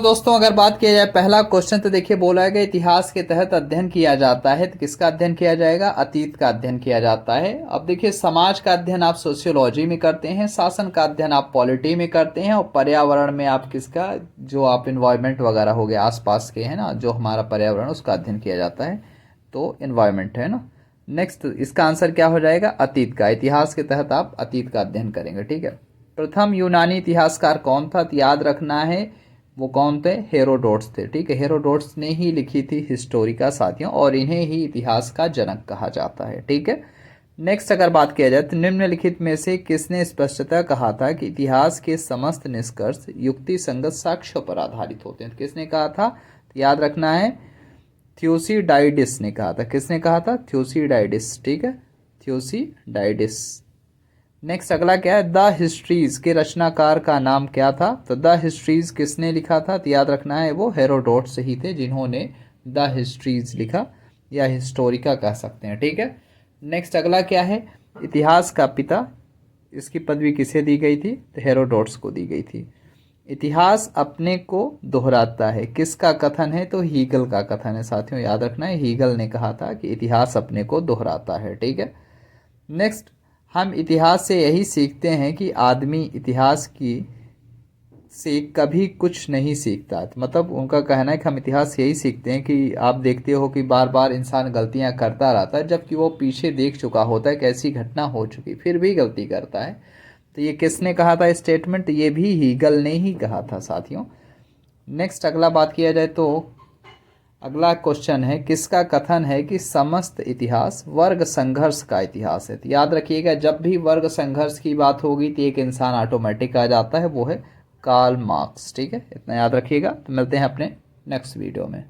दोस्तों अगर बात किया जाए पहला क्वेश्चन तो देखिए बोला है कि इतिहास के तहत अध्ययन किया जाता है, तो किसका अध्ययन किया जाएगा? अतीत का अध्ययन किया जाता है। अब देखिए समाज का अध्ययन आप सोशियोलॉजी में करते हैं, शासन का अध्ययन आप पॉलिटी में करते हैं, और पर्यावरण में आप किसका, जो आप इन्वायरमेंट वगैरह हो गया आसपास के है ना, जो हमारा पर्यावरण उसका अध्ययन किया जाता है, तो इन्वायरमेंट है ना। नेक्स्ट इसका आंसर क्या हो जाएगा? अतीत का। इतिहास के तहत आप अतीत का अध्ययन करेंगे, ठीक है। प्रथम यूनानी इतिहासकार कौन था? तो याद रखना है वो कौन थे? हेरोडोट्स थे, ठीक है। हेरोडोट्स ने ही लिखी थी हिस्टोरिका साथियों, और इन्हें ही इतिहास का जनक कहा जाता है, ठीक है। नेक्स्ट अगर बात किया जाए तो निम्नलिखित में से किसने स्पष्टतः कहा था कि इतिहास के समस्त निष्कर्ष युक्ति संगत साक्ष्यों पर आधारित होते हैं? तो किसने कहा था? तो याद रखना है थ्यूसिडाइडिस ने कहा था। किसने कहा था? थ्यूसिडाइडिस, ठीक है, थ्यूसिडाइडिस। नेक्स्ट अगला क्या है? द हिस्ट्रीज के रचनाकार का नाम क्या था? तो द हिस्ट्रीज किसने लिखा था? तो याद रखना है वो हेरोडोट्स ही थे जिन्होंने द हिस्ट्रीज लिखा, या हिस्टोरिका कह सकते हैं, ठीक है। नेक्स्ट अगला क्या है? इतिहास का पिता, इसकी पदवी किसे दी गई थी? तो हेरोडोट्स को दी गई थी। इतिहास अपने को दोहराता है, किसका कथन है? तो हीगल का कथन है साथियों, याद रखना है हीगल ने कहा था कि इतिहास अपने को दोहराता है, ठीक है। नेक्स्ट हम इतिहास से यही सीखते हैं कि आदमी इतिहास की से कभी कुछ नहीं सीखता। मतलब उनका कहना है कि हम इतिहास से यही सीखते हैं कि आप देखते हो कि बार बार इंसान गलतियां करता रहता है, जबकि वो पीछे देख चुका होता है कि ऐसी घटना हो चुकी, फिर भी गलती करता है। तो ये किसने कहा था स्टेटमेंट? ये भी हीगल ने ही कहा था साथियों। नेक्स्ट अगला बात किया जाए तो अगला क्वेश्चन है किसका कथन है कि समस्त इतिहास वर्ग संघर्ष का इतिहास है? तो याद रखिएगा जब भी वर्ग संघर्ष की बात होगी तो एक इंसान ऑटोमेटिक आ जाता है, वो है कार्ल मार्क्स, ठीक है। इतना याद रखिएगा। तो मिलते हैं अपने नेक्स्ट वीडियो में।